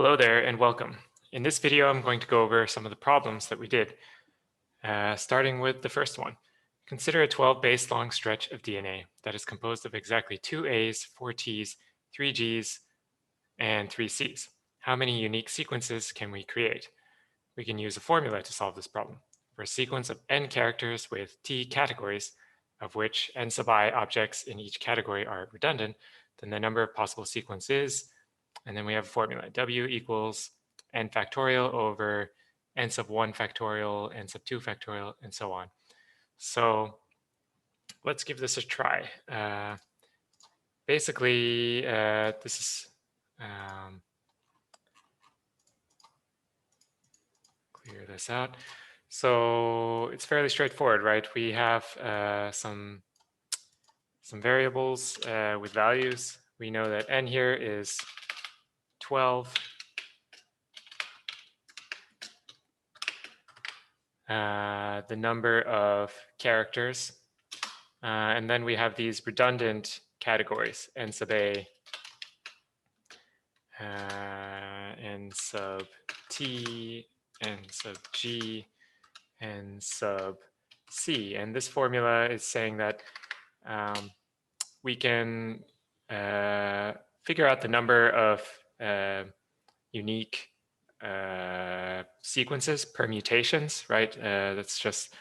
Hello there and welcome. In this video, I'm going to go over some of the problems that we did, starting with the first one. Consider a 12-base long stretch of DNA that is composed of exactly 2 A's, 4 T's, 3 G's, and 3 C's. How many unique sequences can we create? We can use a formula to solve this problem. For a sequence of n characters with T categories, of which n sub I objects in each category are redundant, then the number of possible sequences, and then we have a formula. W equals n factorial over n sub 1 factorial, n sub 2 factorial, and so on. So let's give this a try. Basically, this is clear this out. So it's fairly straightforward, right? We have some variables with values. We know that n here is 12. The number of characters, and then we have these redundant categories: n sub a, n sub t, n sub g, n sub c. And this formula is saying that we can figure out the number of unique sequences, permutations, right? That's just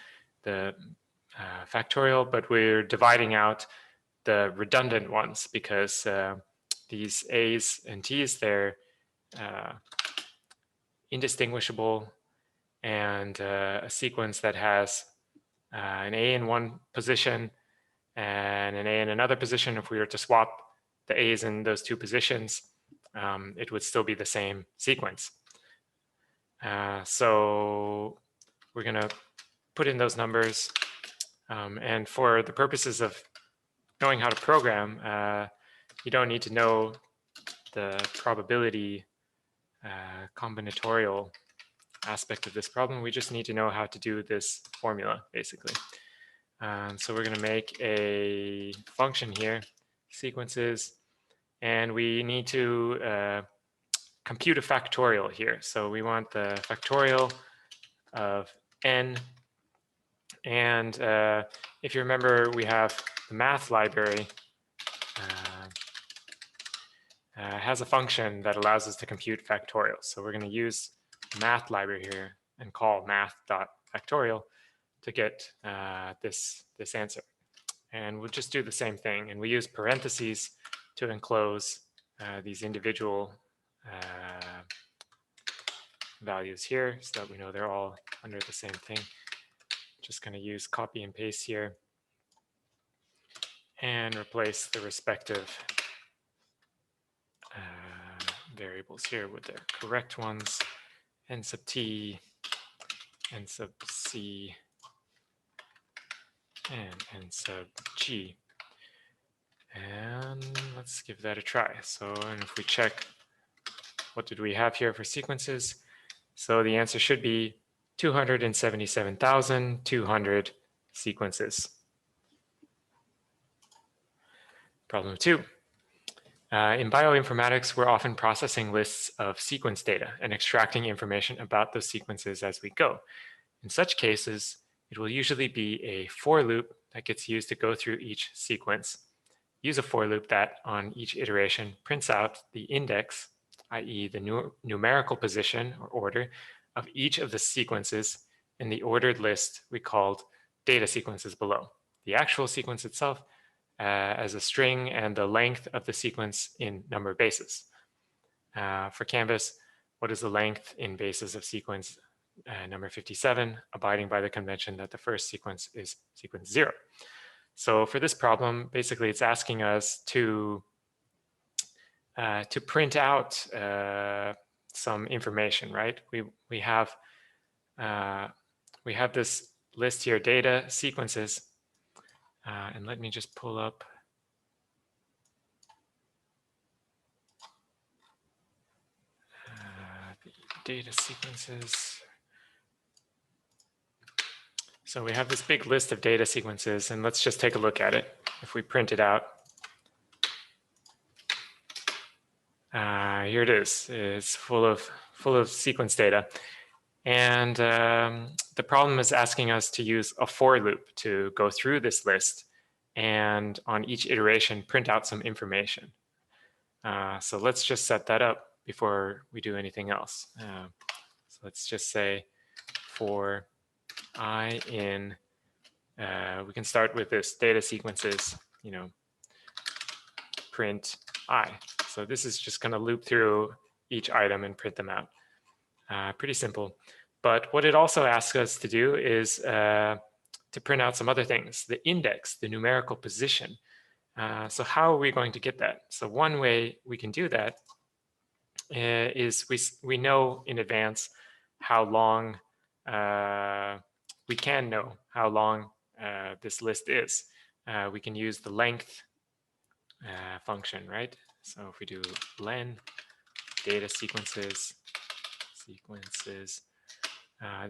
the factorial, but we're dividing out the redundant ones because these A's and T's, they're indistinguishable, and a sequence that has an A in one position and an A in another position, if we were to swap the A's in those two positions, it would still be the same sequence. So we're going to put in those numbers, and for the purposes of knowing how to program, you don't need to know the probability combinatorial aspect of this problem. We just need to know how to do this formula, basically. So we're going to make a function here, sequences, and we need to compute a factorial here. So we want the factorial of n, and if you remember, we have the math library has a function that allows us to compute factorials. So we're going to use the math library here and call math.factorial to get this answer. And we'll just do the same thing, and we use parentheses to enclose these individual values here so that we know they're all under the same thing. Just going to use copy and paste here and replace the respective variables here with their correct ones: n sub t, n sub c, and n sub g. And let's give that a try. So, and if we check, what did we have here for sequences? So the answer should be 277,200 sequences. Problem 2. In bioinformatics, we're often processing lists of sequence data and extracting information about those sequences as we go. In such cases, it will usually be a for loop that gets used to go through each sequence. Use a for loop that on each iteration prints out the index, i.e. the numerical position or order of each of the sequences in the ordered list we called data sequences below. The actual sequence itself as a string, and the length of the sequence in number of bases. For Canvas, what is the length in bases of sequence number 57, abiding by the convention that the first sequence is sequence 0. So for this problem, basically it's asking us to print out some information, right? We have this list here, data sequences, and let me just pull up the data sequences. So we have this big list of data sequences, and let's just take a look at it. If we print it out, Here it is. It's full of sequence data. And the problem is asking us to use a for loop to go through this list and on each iteration print out some information. So let's just set that up before we do anything else. So let's just say for I in, we can start with this data sequences, print I. So this is just going to loop through each item and print them out. Pretty simple. But what it also asks us to do is to print out some other things, the index, the numerical position. So how are we going to get that? So one way we can do that is we know in advance how long, we can know how long this list is. We can use the length function, right? So if we do len data sequences, this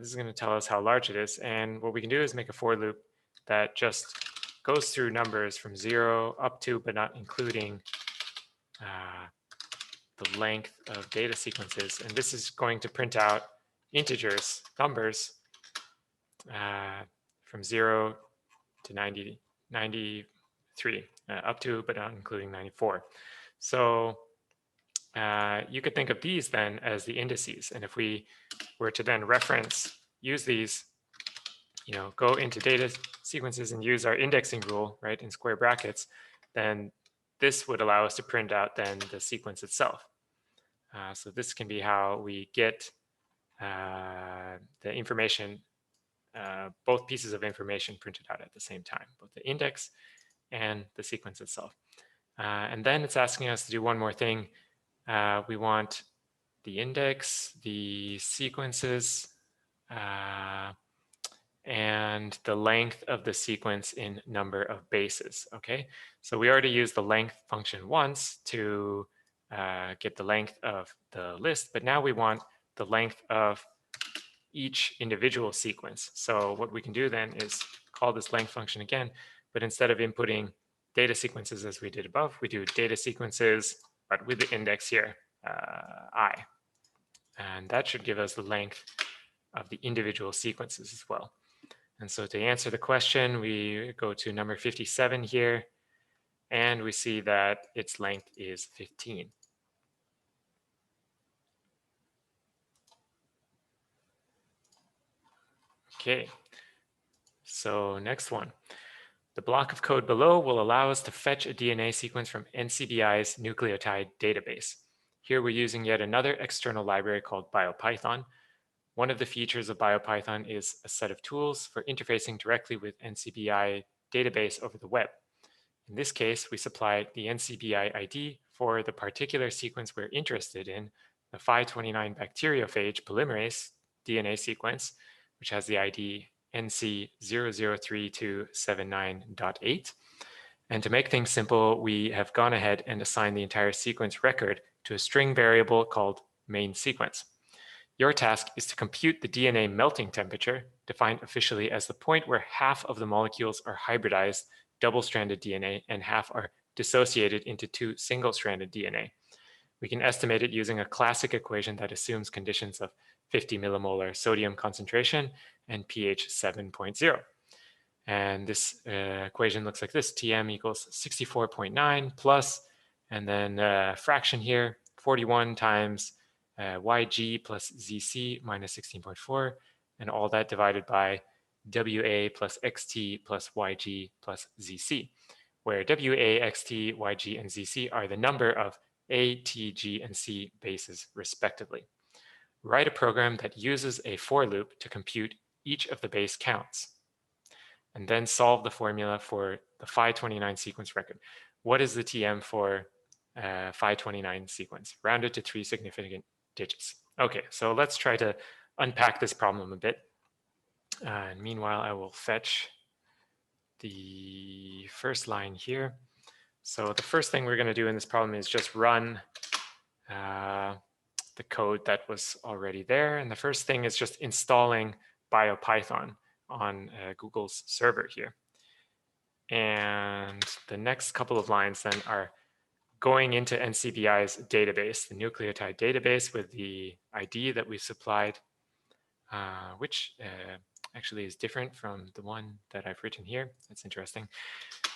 is going to tell us how large it is. And what we can do is make a for loop that just goes through numbers from 0 up to, but not including the length of data sequences. And this is going to print out integers, numbers, from 0 to 93, up to, but not including 94. So you could think of these then as the indices. And if we were to then use these, go into data sequences and use our indexing rule, right, in square brackets, then this would allow us to print out then the sequence itself. So this can be how we get the information, both pieces of information printed out at the same time, both the index and the sequence itself. And then it's asking us to do one more thing. We want the index, the sequences, and the length of the sequence in number of bases. Okay, so we already used the length function once to get the length of the list, but now we want the length of each individual sequence. So what we can do then is call this length function again, but instead of inputting data sequences as we did above, we do data sequences, but with the index here, I. And that should give us the length of the individual sequences as well. And so to answer the question, we go to number 57 here, and we see that its length is 15. Okay, so next one. The block of code below will allow us to fetch a DNA sequence from Ncbi's nucleotide database. Here we're using yet another external library called BioPython. One of the features of BioPython is a set of tools for interfacing directly with Ncbi database over the web. In this case, we supply the Ncbi ID for the particular sequence we're interested in, the Phi29 bacteriophage polymerase DNA sequence, which has the ID NC003279.8. And to make things simple, we have gone ahead and assigned the entire sequence record to a string variable called main sequence. Your task is to compute the DNA melting temperature, defined officially as the point where half of the molecules are hybridized double-stranded DNA and half are dissociated into two single-stranded DNA. We can estimate it using a classic equation that assumes conditions of 50 millimolar sodium concentration and pH 7.0. And this equation looks like this: Tm equals 64.9 plus, and then fraction here, 41 times Yg plus Zc minus 16.4, and all that divided by Wa plus Xt plus Yg plus Zc, where Wa, Xt, Yg, and Zc are the number of A, T, G, and C bases respectively. Write a program that uses a for loop to compute each of the base counts, and then solve the formula for the Phi29 sequence record. What is the Tm for Phi29 sequence? Rounded to 3 significant digits. Okay, so let's try to unpack this problem a bit. And meanwhile, I will fetch the first line here. So the first thing we're going to do in this problem is just run the code that was already there. And the first thing is just installing BioPython on Google's server here. And the next couple of lines then are going into NCBI's database, the nucleotide database with the ID that we supplied, which actually is different from the one that I've written here. That's interesting.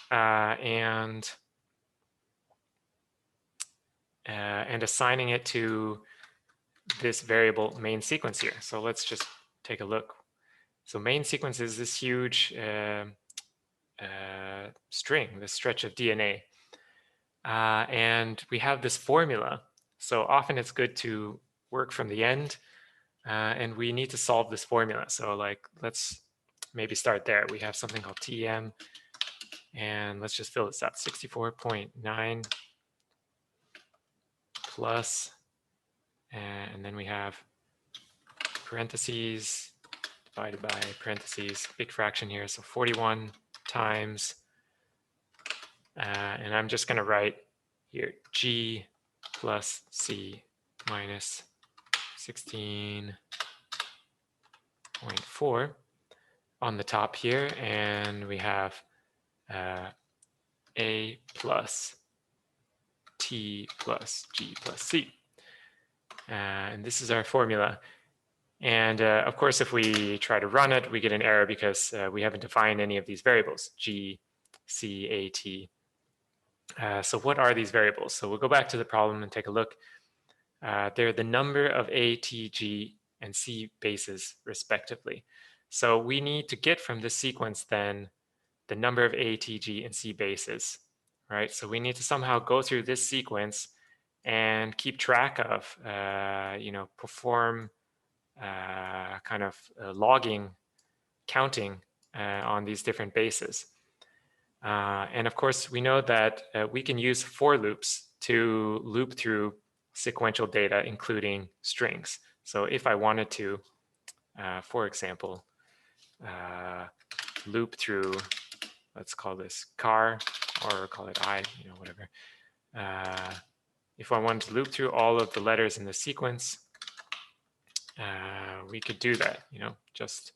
And assigning it to this variable main sequence here. So let's just take a look. So main sequence is this huge string, this stretch of DNA. And we have this formula. So often it's good to work from the end, and we need to solve this formula. So like, let's maybe start there. We have something called TM, and let's just fill this out. 64.9 plus, and then we have parentheses divided by parentheses, big fraction here. So 41 times, and I'm just going to write here G plus C minus 16.4 on the top here, and we have A plus T plus G plus C. And this is our formula. And of course, if we try to run it, we get an error because we haven't defined any of these variables, G, C, A, T. So what are these variables? So we'll go back to the problem and take a look. They're the number of A, T, G, and C bases respectively. So we need to get from this sequence then the number of A, T, G, and C bases, right? So we need to somehow go through this sequence and keep track of, perform kind of logging, counting on these different bases. And of course, we know that we can use for loops to loop through sequential data, including strings. So if I wanted to, for example, loop through, let's call this car, or call it I, whatever. If I wanted to loop through all of the letters in the sequence, we could do that, just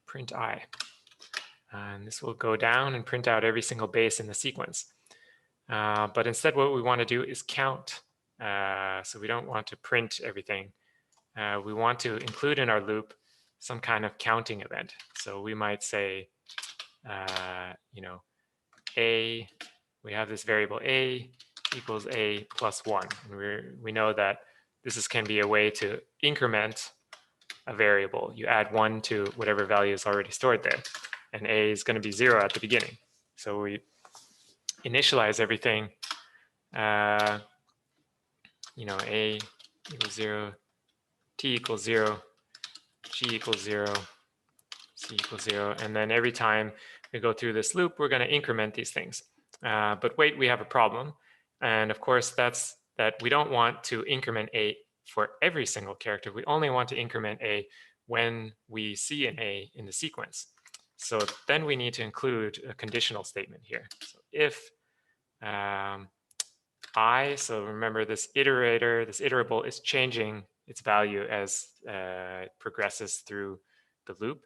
print I. And this will go down and print out every single base in the sequence. But instead, what we want to do is count. So we don't want to print everything. We want to include in our loop some kind of counting event. So we might say, A, we have this variable A equals A plus 1. And we know that this can be a way to increment a variable. You add 1 to whatever value is already stored there. And A is going to be 0 at the beginning. So we initialize everything. A equals 0, T equals 0, G equals 0, C equals 0. And then every time we go through this loop, we're going to increment these things. But wait, we have a problem. And of course, that's that we don't want to increment A for every single character. We only want to increment A when we see an A in the sequence. So then we need to include a conditional statement here. So if I, so remember this iterator, this iterable is changing its value as it progresses through the loop.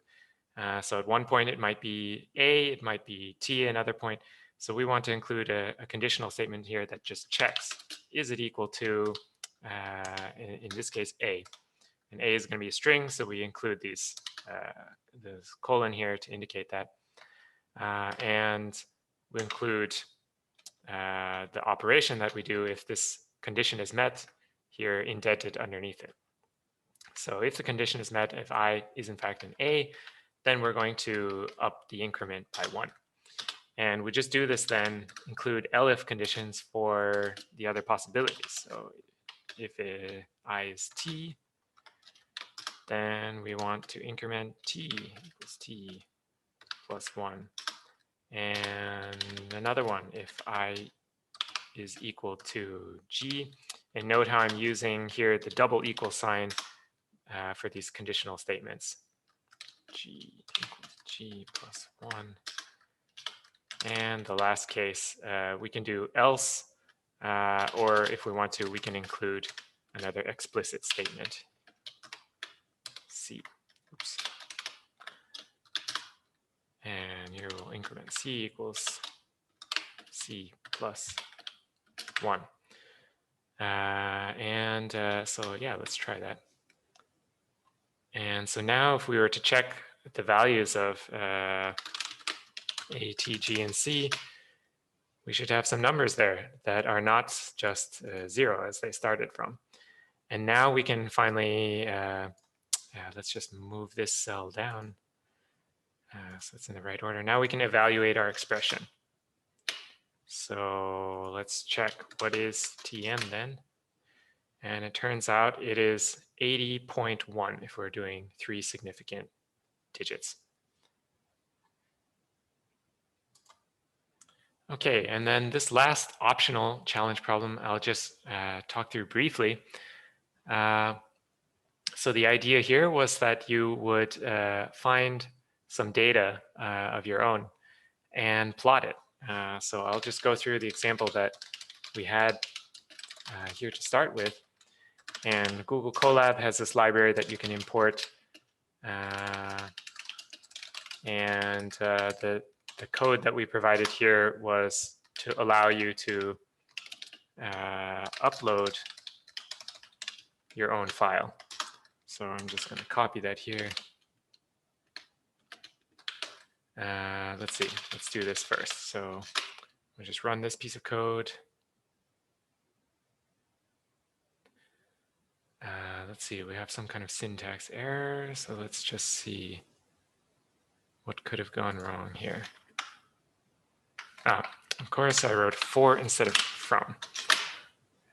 So at one point it might be A, it might be T at another point. So we want to include a conditional statement here that just checks, is it equal to, in this case, A. And A is going to be a string, so we include this colon here to indicate that. And we include the operation that we do if this condition is met here indented underneath it. So if the condition is met, if I is in fact an A, then we're going to up the increment by 1. And we just do this then, include elif conditions for the other possibilities. So if I is T, then we want to increment T equals T plus 1. And another one, if I is equal to G. And note how I'm using here the double equal sign for these conditional statements. G equals G plus 1. And the last case, we can do else, or if we want to, we can include another explicit statement. C. Oops. And here we'll increment C equals C plus 1. So yeah, let's try that. And so now if we were to check the values of A, T, G, and C, we should have some numbers there that are not just 0 as they started from. And now we can finally, let's just move this cell down so it's in the right order. Now we can evaluate our expression. So let's check what is Tm then. And it turns out it is 80.1 if we're doing 3 significant digits. Okay, and then this last optional challenge problem I'll just talk through briefly. So the idea here was that you would find some data of your own and plot it. So I'll just go through the example that we had here to start with. And Google Colab has this library that you can import. The code that we provided here was to allow you to upload your own file. So I'm just going to copy that here. Let's see, let's do this first. So we'll just run this piece of code. Let's see, we have some kind of syntax error. So let's just see what could have gone wrong here. Of course, I wrote for instead of from,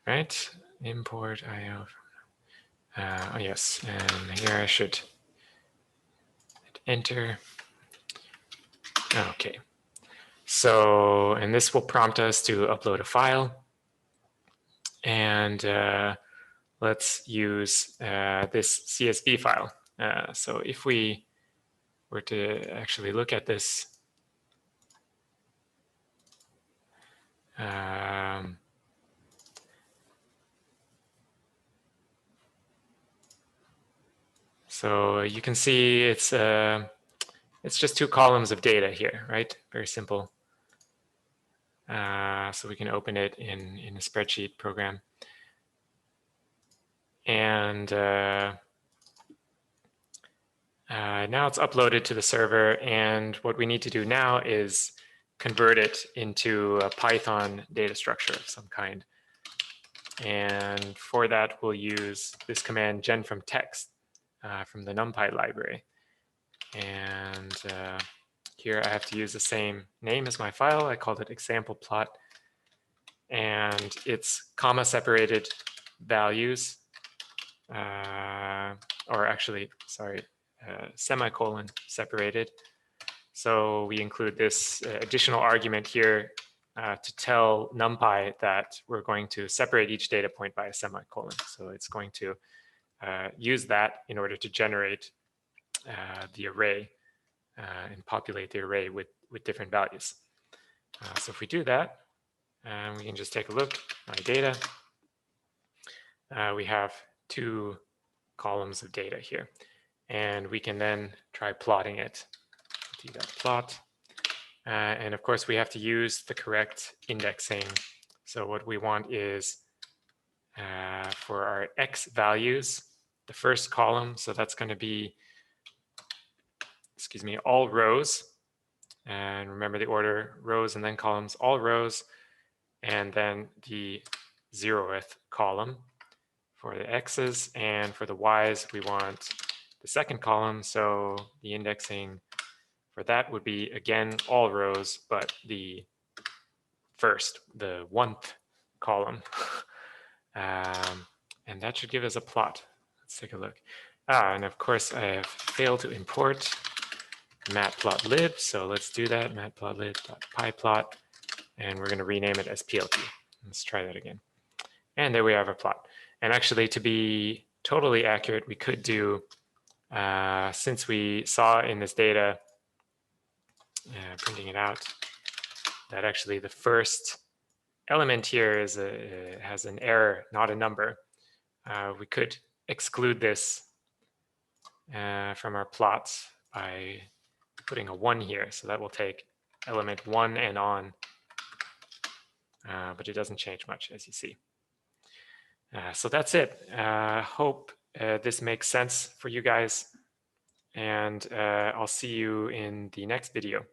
right? Import IO. Oh yes, and here I should hit enter. Okay. So, and this will prompt us to upload a file. And let's use this CSV file. So if we were to actually look at this, so you can see it's just 2 columns of data here, right? Very simple. So we can open it in a spreadsheet program. And now it's uploaded to the server, and what we need to do now is convert it into a Python data structure of some kind. And for that, we'll use this command gen from text from the NumPy library. And here I have to use the same name as my file. I called it example plot. And it's comma separated values, or actually, sorry, semicolon separated. So we include this additional argument here to tell NumPy that we're going to separate each data point by a semicolon. So it's going to use that in order to generate the array and populate the array with different values. So if we do that, we can just take a look at my data. We have 2 columns of data here. And we can then try plotting it. Do that plot. And of course, we have to use the correct indexing. So what we want is for our x values, the first column. So that's going to be, excuse me, all rows. And remember the order, rows and then columns, all rows. And then the 0th column for the x's. And for the y's, we want the second column. So the indexing for that would be, again, all rows, but the 1th column. And that should give us a plot. Let's take a look. And of course, I have failed to import matplotlib. So let's do that, matplotlib.pyplot. And we're going to rename it as plt. Let's try that again. And there we have our plot. And actually, to be totally accurate, we could do, since we saw in this data, printing it out, that actually the first element here is has an error, not a number. We could exclude this from our plots by putting a 1 here. So that will take element 1 and on but it doesn't change much, as you see. So that's it. Hope this makes sense for you guys, and I'll see you in the next video.